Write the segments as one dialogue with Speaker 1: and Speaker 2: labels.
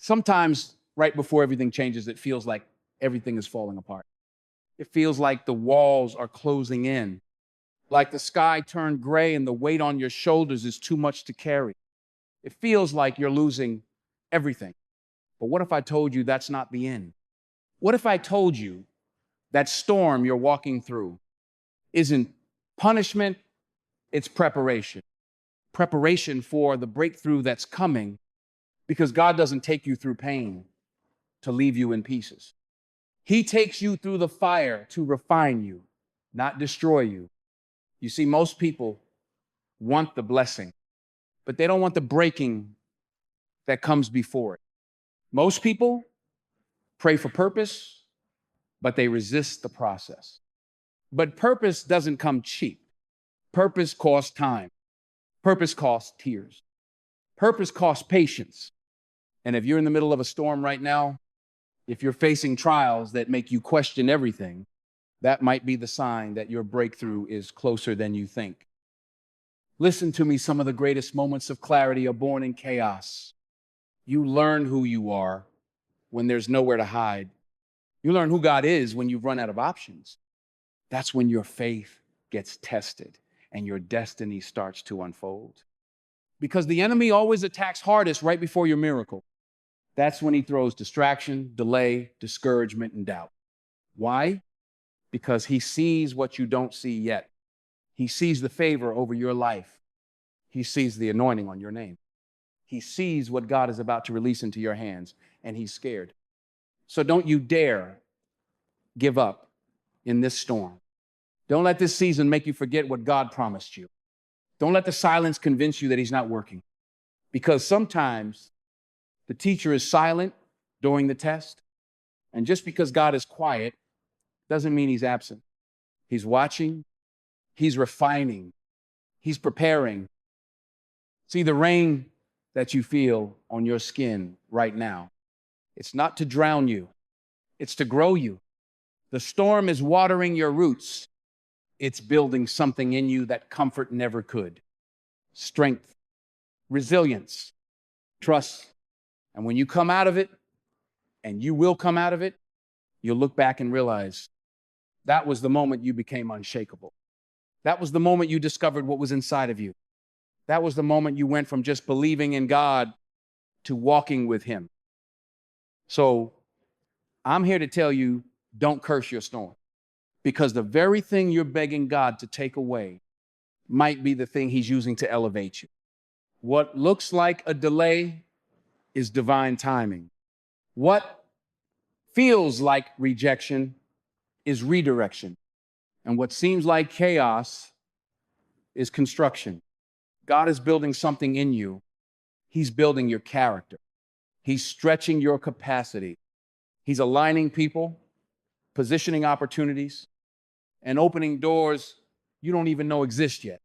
Speaker 1: Sometimes right before everything changes, it feels like everything is falling apart. It feels like the walls are closing in, like the sky turned gray and the weight on your shoulders is too much to carry. It feels like you're losing everything. But what if I told you that's not the end? What if I told you that storm you're walking through isn't punishment, it's preparation? Preparation for the breakthrough that's coming, because God doesn't take you through pain to leave you in pieces. He takes you through the fire to refine you, not destroy you. You see, most people want the blessing, but they don't want the breaking that comes before it. Most people pray for purpose, but they resist the process. But purpose doesn't come cheap. Purpose costs time. Purpose costs tears. Purpose costs patience. And if you're in the middle of a storm right now, if you're facing trials that make you question everything, that might be the sign that your breakthrough is closer than you think. Listen to me, some of the greatest moments of clarity are born in chaos. You learn who you are when there's nowhere to hide. You learn who God is when you've run out of options. That's when your faith gets tested and your destiny starts to unfold. Because the enemy always attacks hardest right before your miracle. That's when he throws distraction, delay, discouragement, and doubt. Why? Because he sees what you don't see yet. He sees the favor over your life. He sees the anointing on your name. He sees what God is about to release into your hands, and he's scared. So don't you dare give up in this storm. Don't let this season make you forget what God promised you. Don't let the silence convince you that he's not working. Because sometimes the teacher is silent during the test, and just because God is quiet doesn't mean he's absent. He's watching, he's refining, he's preparing. See, the rain that you feel on your skin right now, it's not to drown you, it's to grow you. The storm is watering your roots. It's building something in you that comfort never could. Strength, resilience, trust. And when you come out of it, and you will come out of it, you'll look back and realize that was the moment you became unshakable. That was the moment you discovered what was inside of you. That was the moment you went from just believing in God to walking with him. So I'm here to tell you, don't curse your storm, because the very thing you're begging God to take away might be the thing he's using to elevate you. What looks like a delay is divine timing. What feels like rejection is redirection. And what seems like chaos is construction. God is building something in you. He's building your character. He's stretching your capacity. He's aligning people, positioning opportunities, and opening doors you don't even know exist yet.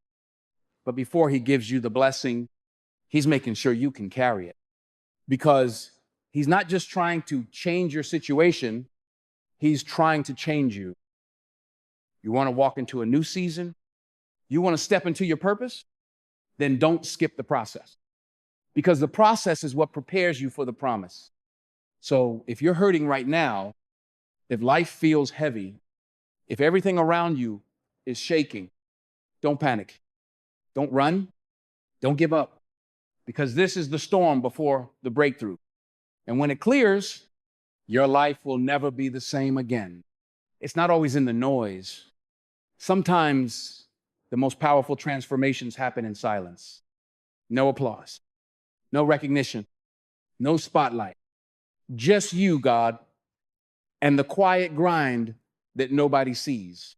Speaker 1: But before he gives you the blessing, he's making sure you can carry it. Because he's not just trying to change your situation, he's trying to change you. You want to walk into a new season? You want to step into your purpose? Then don't skip the process. Because the process is what prepares you for the promise. So if you're hurting right now, if life feels heavy, if everything around you is shaking, don't panic. Don't run. Don't give up. Because this is the storm before the breakthrough. And when it clears, your life will never be the same again. It's not always in the noise. Sometimes the most powerful transformations happen in silence. No applause, no recognition, no spotlight. Just you, God, and the quiet grind that nobody sees.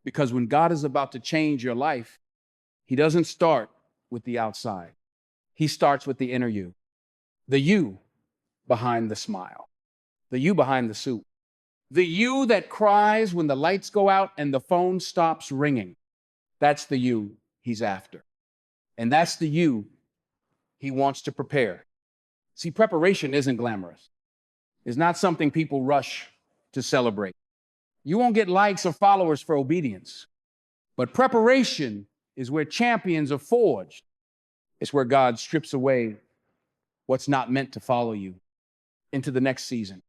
Speaker 1: Because when God is about to change your life, he doesn't start with the outside. He starts with the inner you, the you behind the smile, the you behind the suit, the you that cries when the lights go out and the phone stops ringing. That's the you he's after. And that's the you he wants to prepare. See, preparation isn't glamorous. It's not something people rush to celebrate. You won't get likes or followers for obedience. But preparation is where champions are forged. It's where God strips away what's not meant to follow you into the next season.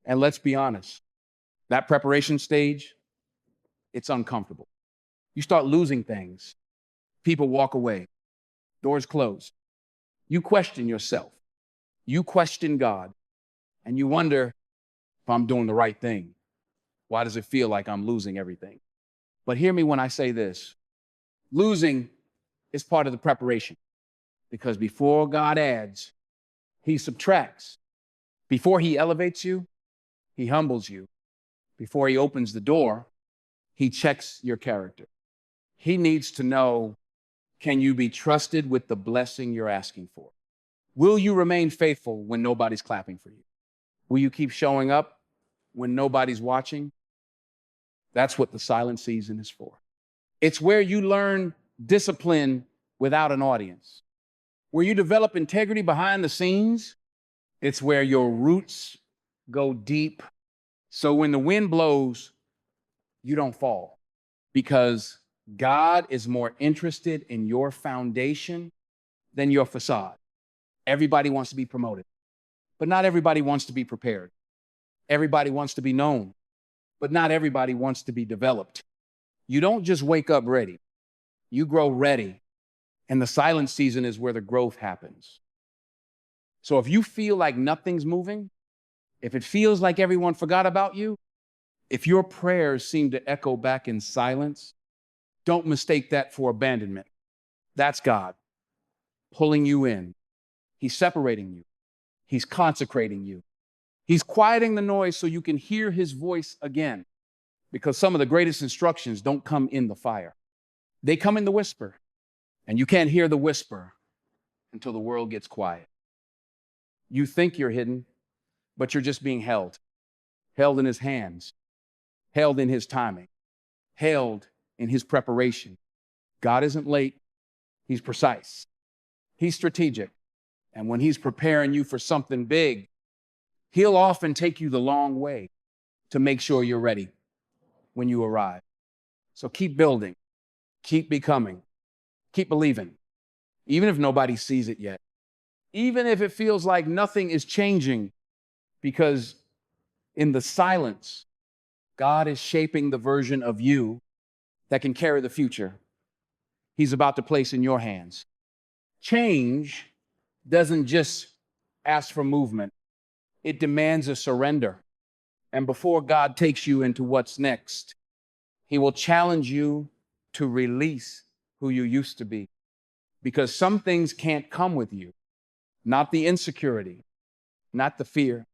Speaker 1: And let's be honest, that preparation stage, it's uncomfortable. You start losing things. People walk away. Doors close. You question yourself. You question God. And you wonder if I'm doing the right thing. Why does it feel like I'm losing everything? But hear me when I say this. Losing is part of the preparation. Because before God adds, he subtracts. Before he elevates you, he humbles you. Before he opens the door, he checks your character. He needs to know, can you be trusted with the blessing you're asking for? Will you remain faithful when nobody's clapping for you? Will you keep showing up when nobody's watching? That's what the silent season is for. It's where you learn discipline without an audience, where you develop integrity behind the scenes. It's where your roots go deep. So when the wind blows, you don't fall, because God is more interested in your foundation than your facade. Everybody wants to be promoted, but not everybody wants to be prepared. Everybody wants to be known, but not everybody wants to be developed. You don't just wake up ready. You grow ready. And the silent season is where the growth happens. So if you feel like nothing's moving, if it feels like everyone forgot about you, if your prayers seem to echo back in silence, don't mistake that for abandonment. That's God pulling you in. He's separating you. He's consecrating you. He's quieting the noise so you can hear his voice again. Because some of the greatest instructions don't come in the fire. They come in the whisper. And you can't hear the whisper until the world gets quiet. You think you're hidden, but you're just being held. Held in his hands. Held in his timing. Held in his preparation. God isn't late. He's precise. He's strategic. And when he's preparing you for something big, he'll often take you the long way to make sure you're ready when you arrive. So keep building, keep becoming, keep believing, even if nobody sees it yet, even if it feels like nothing is changing, because in the silence, God is shaping the version of you that can carry the future he's about to place in your hands. Change doesn't just ask for movement. It demands a surrender. And before God takes you into what's next, he will challenge you to release who you used to be. Because some things can't come with you. Not the insecurity, not the fear,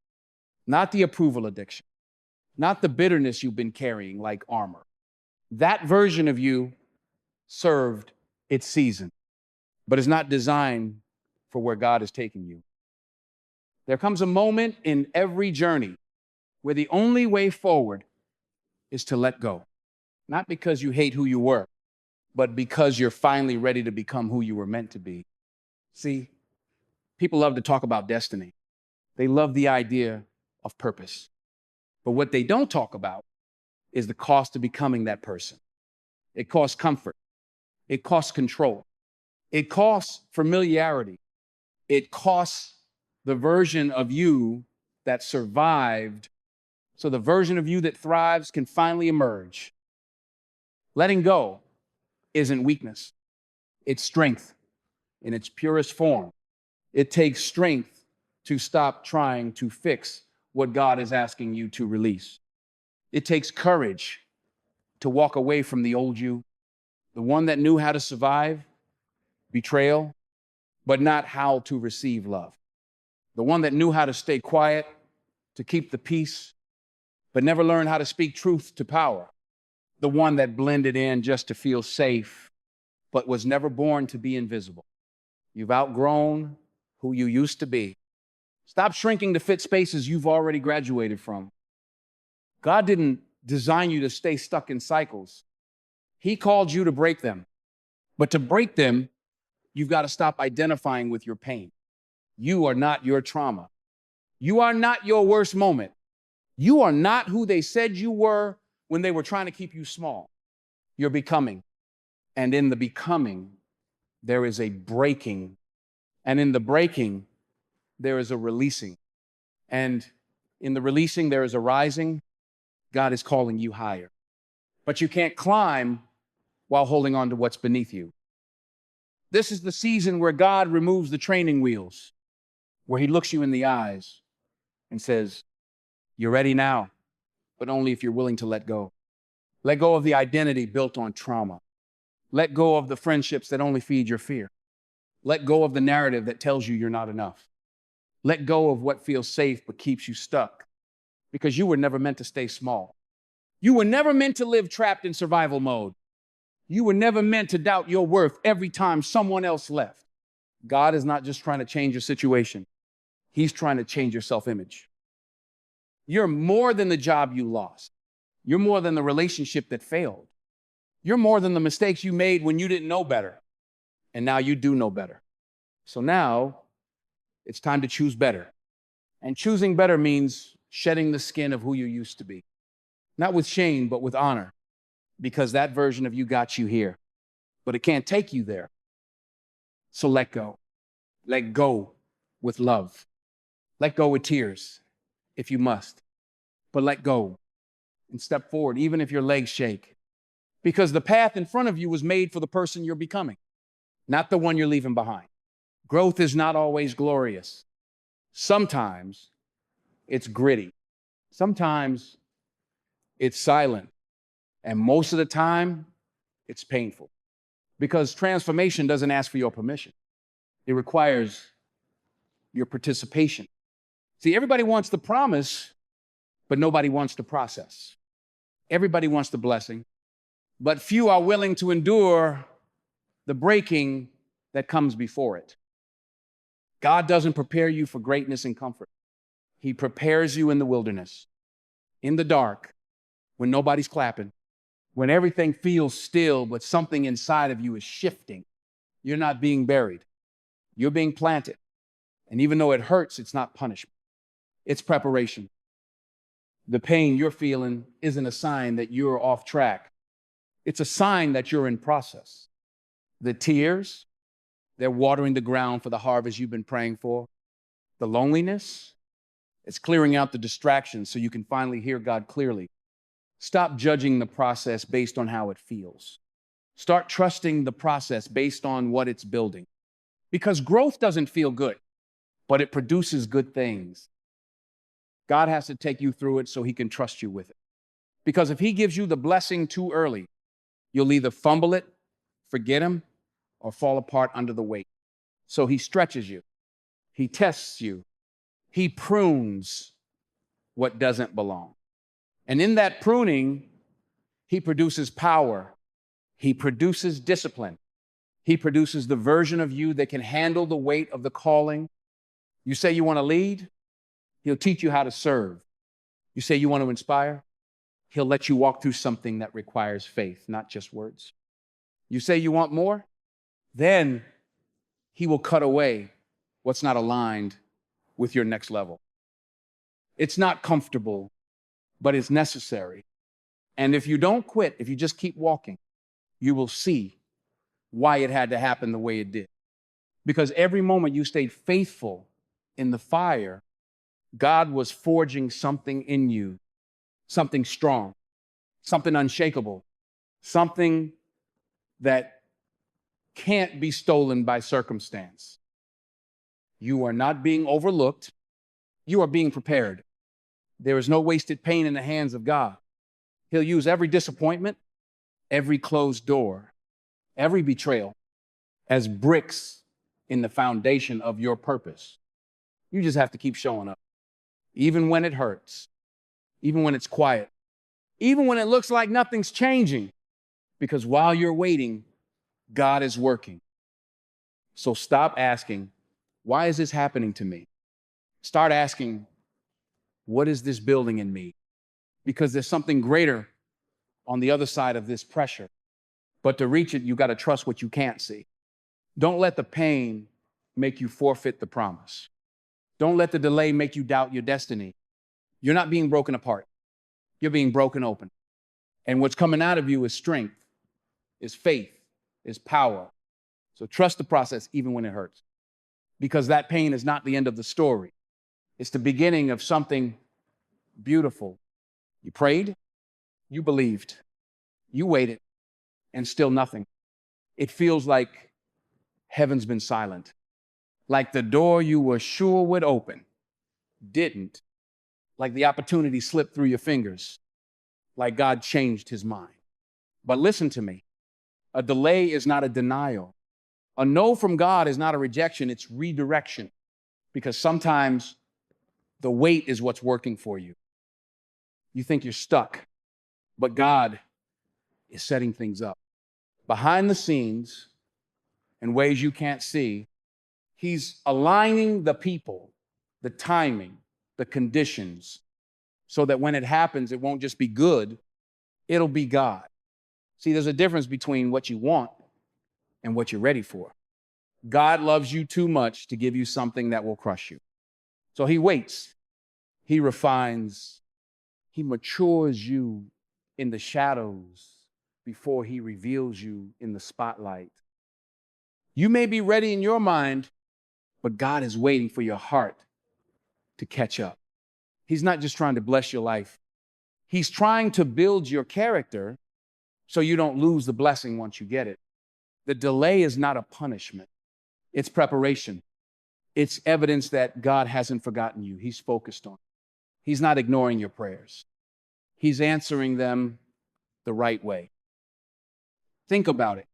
Speaker 1: not the approval addiction, not the bitterness you've been carrying like armor. That version of you served its season, but is not designed for where God is taking you. There comes a moment in every journey where the only way forward is to let go. Not because you hate who you were, but because you're finally ready to become who you were meant to be. See, people love to talk about destiny. They love the idea of purpose. But what they don't talk about is the cost of becoming that person. It costs comfort. It costs control. It costs familiarity. It costs the version of you that survived, so the version of you that thrives can finally emerge. Letting go isn't weakness. It's strength in its purest form. It takes strength to stop trying to fix what God is asking you to release. It takes courage to walk away from the old you, the one that knew how to survive betrayal, but not how to receive love. The one that knew how to stay quiet, to keep the peace, but never learned how to speak truth to power. The one that blended in just to feel safe, but was never born to be invisible. You've outgrown who you used to be. Stop shrinking to fit spaces you've already graduated from. God didn't design you to stay stuck in cycles. He called you to break them. But to break them, you've got to stop identifying with your pain. You are not your trauma. You are not your worst moment. You are not who they said you were when they were trying to keep you small. You're becoming. And in the becoming, there is a breaking. And in the breaking, there is a releasing. And in the releasing, there is a rising. God is calling you higher. But you can't climb while holding on to what's beneath you. This is the season where God removes the training wheels, where he looks you in the eyes and says, you're ready now, but only if you're willing to let go. Let go of the identity built on trauma. Let go of the friendships that only feed your fear. Let go of the narrative that tells you you're not enough. Let go of what feels safe but keeps you stuck, because you were never meant to stay small. You were never meant to live trapped in survival mode. You were never meant to doubt your worth every time someone else left. God is not just trying to change your situation. He's trying to change your self-image. You're more than the job you lost. You're more than the relationship that failed. You're more than the mistakes you made when you didn't know better. And now you do know better. So now it's time to choose better. And choosing better means shedding the skin of who you used to be. Not with shame, but with honor. Because that version of you got you here. But it can't take you there. So let go. Let go with love. Let go with tears, if you must. But let go and step forward, even if your legs shake. Because the path in front of you was made for the person you're becoming, not the one you're leaving behind. Growth is not always glorious. Sometimes it's gritty. Sometimes it's silent. And most of the time, it's painful. Because transformation doesn't ask for your permission. It requires your participation. See, everybody wants the promise, but nobody wants the process. Everybody wants the blessing, but few are willing to endure the breaking that comes before it. God doesn't prepare you for greatness and comfort. He prepares you in the wilderness, in the dark, when nobody's clapping, when everything feels still, but something inside of you is shifting. You're not being buried. You're being planted. And even though it hurts, it's not punishment. It's preparation. The pain you're feeling isn't a sign that you're off track. It's a sign that you're in process. The tears, they're watering the ground for the harvest you've been praying for. The loneliness, it's clearing out the distractions so you can finally hear God clearly. Stop judging the process based on how it feels. Start trusting the process based on what it's building. Because growth doesn't feel good, but it produces good things. God has to take you through it so he can trust you with it. Because if he gives you the blessing too early, you'll either fumble it, forget him, or fall apart under the weight. So he stretches you. He tests you. He prunes what doesn't belong. And in that pruning, he produces power. He produces discipline. He produces the version of you that can handle the weight of the calling. You say you want to lead? He'll teach you how to serve. You say you want to inspire? He'll let you walk through something that requires faith, not just words. You say you want more? Then he will cut away what's not aligned with your next level. It's not comfortable, but it's necessary. And if you don't quit, if you just keep walking, you will see why it had to happen the way it did. Because every moment you stayed faithful in the fire, God was forging something in you, something strong, something unshakable, something that can't be stolen by circumstance. You are not being overlooked. You are being prepared. There is no wasted pain in the hands of God. He'll use every disappointment, every closed door, every betrayal as bricks in the foundation of your purpose. You just have to keep showing up, even when it hurts, even when it's quiet, even when it looks like nothing's changing, because while you're waiting, God is working. So stop asking, why is this happening to me? Start asking, what is this building in me? Because there's something greater on the other side of this pressure. But to reach it, you got to trust what you can't see. Don't let the pain make you forfeit the promise. Don't let the delay make you doubt your destiny. You're not being broken apart. You're being broken open. And what's coming out of you is strength, is faith, is power. So trust the process even when it hurts. Because that pain is not the end of the story. It's the beginning of something beautiful. You prayed, you believed, you waited, and still nothing. It feels like heaven's been silent, like the door you were sure would open didn't, like the opportunity slipped through your fingers, like God changed his mind. But listen to me, a delay is not a denial. A no from God is not a rejection, it's redirection. Because sometimes the wait is what's working for you. You think you're stuck, but God is setting things up. Behind the scenes, in ways you can't see, he's aligning the people, the timing, the conditions, so that when it happens, it won't just be good, it'll be God. See, there's a difference between what you want and what you're ready for. God loves you too much to give you something that will crush you. So he waits, he refines, he matures you in the shadows before he reveals you in the spotlight. You may be ready in your mind, but God is waiting for your heart to catch up. He's not just trying to bless your life. He's trying to build your character so you don't lose the blessing once you get it. The delay is not a punishment. It's preparation. It's evidence that God hasn't forgotten you. He's focused on it. He's not ignoring your prayers. He's answering them the right way. Think about it.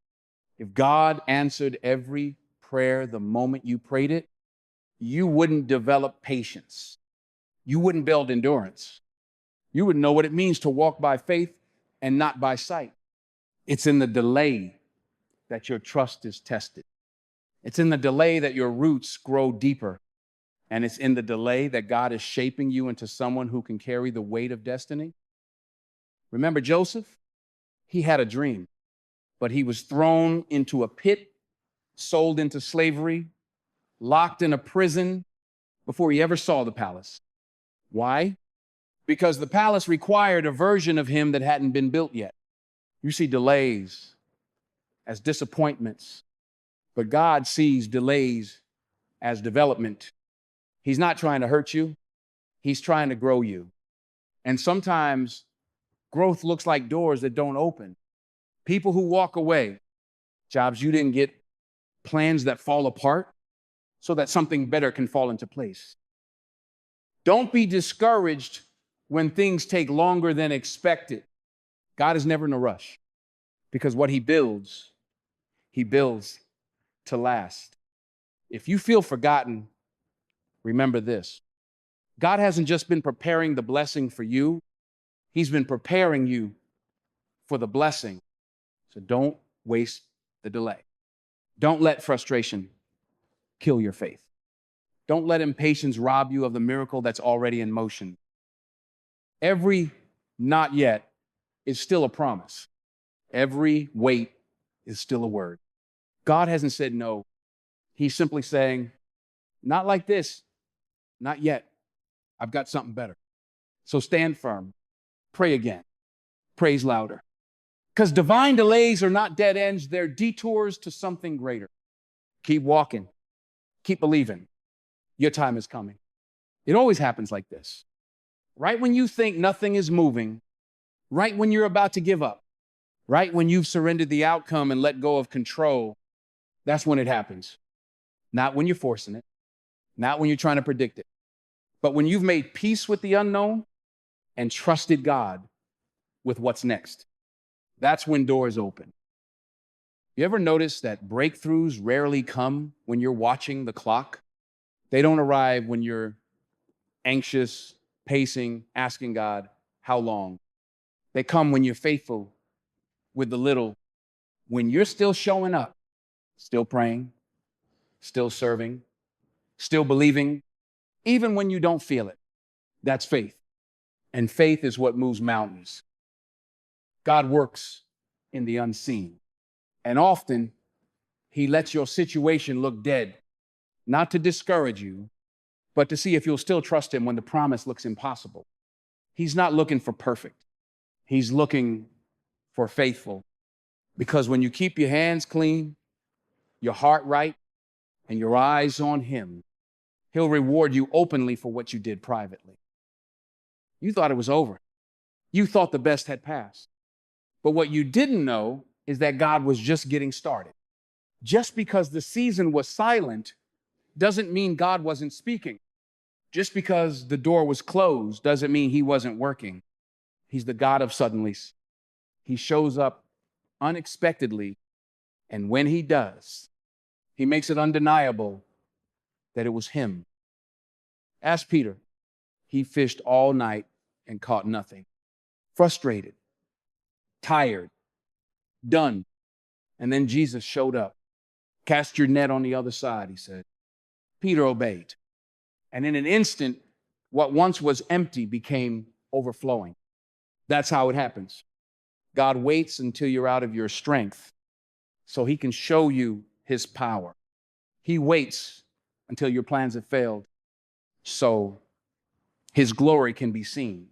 Speaker 1: If God answered every prayer the moment you prayed it, you wouldn't develop patience. You wouldn't build endurance. You wouldn't know what it means to walk by faith and not by sight. It's in the delay that your trust is tested. It's in the delay that your roots grow deeper. And it's in the delay that God is shaping you into someone who can carry the weight of destiny. Remember Joseph? He had a dream, but he was thrown into a pit, sold into slavery, locked in a prison before he ever saw the palace. Why? Because the palace required a version of him that hadn't been built yet. You see delays as disappointments, but God sees delays as development. He's not trying to hurt you. He's trying to grow you. And sometimes growth looks like doors that don't open. People who walk away, jobs you didn't get, plans that fall apart so that something better can fall into place. Don't be discouraged when things take longer than expected. God is never in a rush because what he builds to last. If you feel forgotten, remember this. God hasn't just been preparing the blessing for you. He's been preparing you for the blessing. So don't waste the delay. Don't let frustration kill your faith. Don't let impatience rob you of the miracle that's already in motion. Every not yet is still a promise. Every wait is still a word. God hasn't said no. He's simply saying, not like this, not yet. I've got something better. So stand firm. Pray again. Praise louder. Because divine delays are not dead ends. They're detours to something greater. Keep walking. Keep believing. Your time is coming. It always happens like this. Right when you think nothing is moving, right when you're about to give up, right when you've surrendered the outcome and let go of control, that's when it happens. Not when you're forcing it, not when you're trying to predict it, but when you've made peace with the unknown and trusted God with what's next. That's when doors open. You ever notice that breakthroughs rarely come when you're watching the clock? They don't arrive when you're anxious, pacing, asking God, how long? They come when you're faithful with the little, when you're still showing up, still praying, still serving, still believing, even when you don't feel it. That's faith. And faith is what moves mountains. God works in the unseen. And often, he lets your situation look dead, not to discourage you, but to see if you'll still trust him when the promise looks impossible. He's not looking for perfect. He's looking for faithful. Because when you keep your hands clean, your heart right, and your eyes on him, He'll reward you openly for what you did privately. You thought it was over. You thought the best had passed. But what you didn't know is that God was just getting started. Just because the season was silent doesn't mean God wasn't speaking. Just because the door was closed doesn't mean he wasn't working. He's the God of suddenlies. He shows up unexpectedly, and when he does, he makes it undeniable that it was him. Ask Peter. He fished all night and caught nothing. Frustrated, tired, done. And then Jesus showed up. Cast your net on the other side, he said. Peter obeyed. And in an instant, what once was empty became overflowing. That's how it happens. God waits until you're out of your strength so he can show you his power. He waits until your plans have failed so his glory can be seen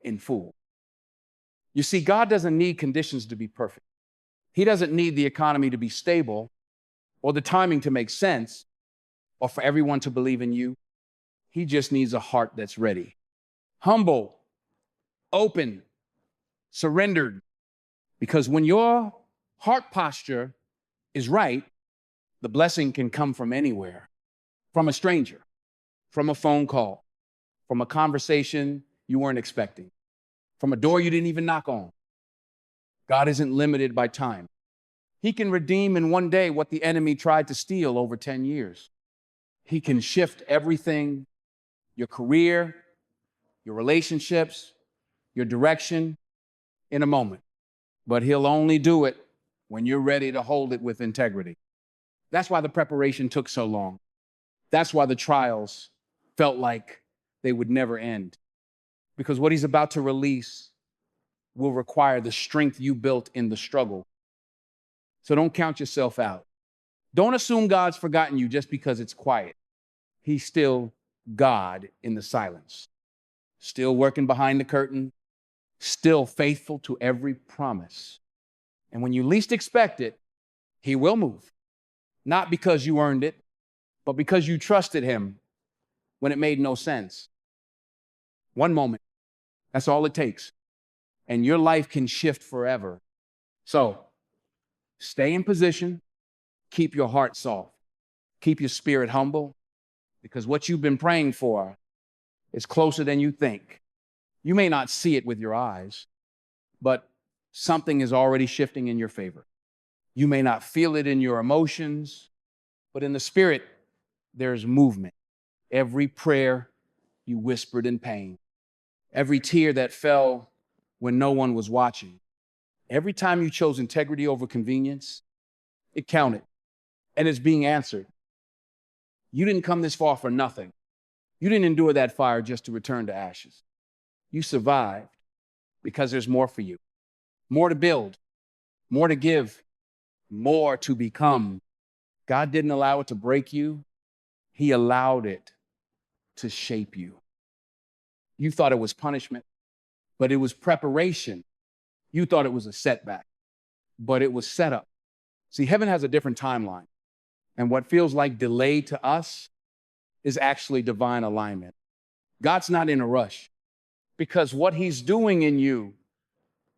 Speaker 1: in full. You see, God doesn't need conditions to be perfect. He doesn't need the economy to be stable or the timing to make sense or for everyone to believe in you. He just needs a heart that's ready, humble, open, surrendered. Because when your heart posture is right, the blessing can come from anywhere, from a stranger, from a phone call, from a conversation you weren't expecting, from a door you didn't even knock on. God isn't limited by time. He can redeem in one day what the enemy tried to steal over 10 years. He can shift everything, your career, your relationships, your direction, in a moment. But he'll only do it when you're ready to hold it with integrity. That's why the preparation took so long. That's why the trials felt like they would never end. Because what he's about to release will require the strength you built in the struggle. So don't count yourself out. Don't assume God's forgotten you just because it's quiet. He's still God in the silence, still working behind the curtain, still faithful to every promise. And when you least expect it, he will move. Not because you earned it, but because you trusted him when it made no sense. One moment, that's all it takes. And your life can shift forever. So stay in position, keep your heart soft, keep your spirit humble, because what you've been praying for is closer than you think. You may not see it with your eyes, but something is already shifting in your favor. You may not feel it in your emotions, but in the spirit, there's movement. Every prayer you whispered in pain, every tear that fell when no one was watching, every time you chose integrity over convenience, it counted, and it's being answered. You didn't come this far for nothing. You didn't endure that fire just to return to ashes. You survived because there's more for you, more to build, more to give, more to become. God didn't allow it to break you. He allowed it to shape you. You thought it was punishment, but it was preparation. You thought it was a setback, but it was set up. See, heaven has a different timeline, and what feels like delay to us is actually divine alignment. God's not in a rush because what he's doing in you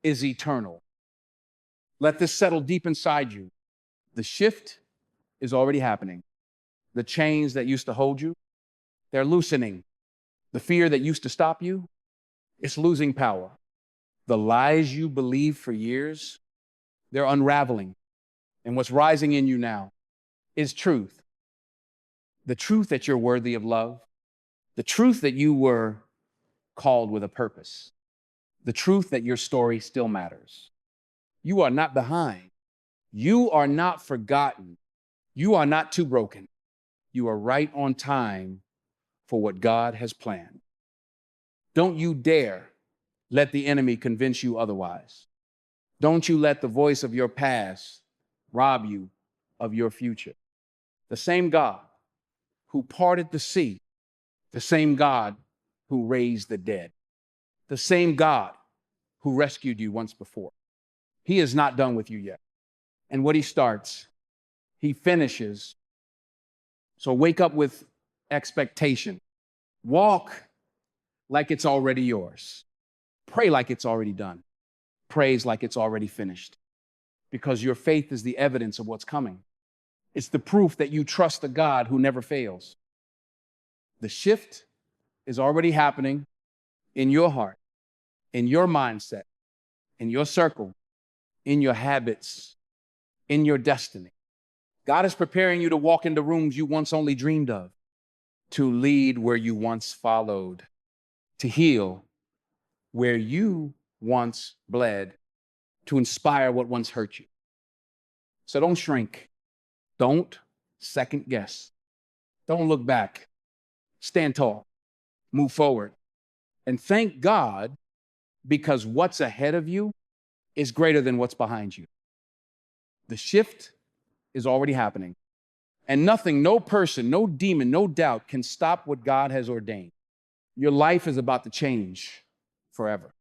Speaker 1: is eternal. Let this settle deep inside you. The shift is already happening. The chains that used to hold you, they're loosening. The fear that used to stop you, it's losing power. The lies you believed for years, they're unraveling. And what's rising in you now is truth. The truth that you're worthy of love. The truth that you were called with a purpose. The truth that your story still matters. You are not behind. You are not forgotten. You are not too broken. You are right on time for what God has planned. Don't you dare let the enemy convince you otherwise. Don't you let the voice of your past rob you of your future. The same God who parted the sea, the same God who raised the dead, the same God who rescued you once before. He is not done with you yet. And what he starts, he finishes. So wake up with expectation. Walk like it's already yours. Pray like it's already done. Praise like it's already finished. Because your faith is the evidence of what's coming. It's the proof that you trust a God who never fails. The shift is already happening in your heart, in your mindset, in your circle, in your habits, in your destiny. God is preparing you to walk into rooms you once only dreamed of, to lead where you once followed, to heal where you once bled, to inspire what once hurt you. So don't shrink. Don't second guess. Don't look back. Stand tall. Move forward. And thank God, because what's ahead of you is greater than what's behind you. The shift is already happening. And nothing, no person, no demon, no doubt can stop what God has ordained. Your life is about to change forever.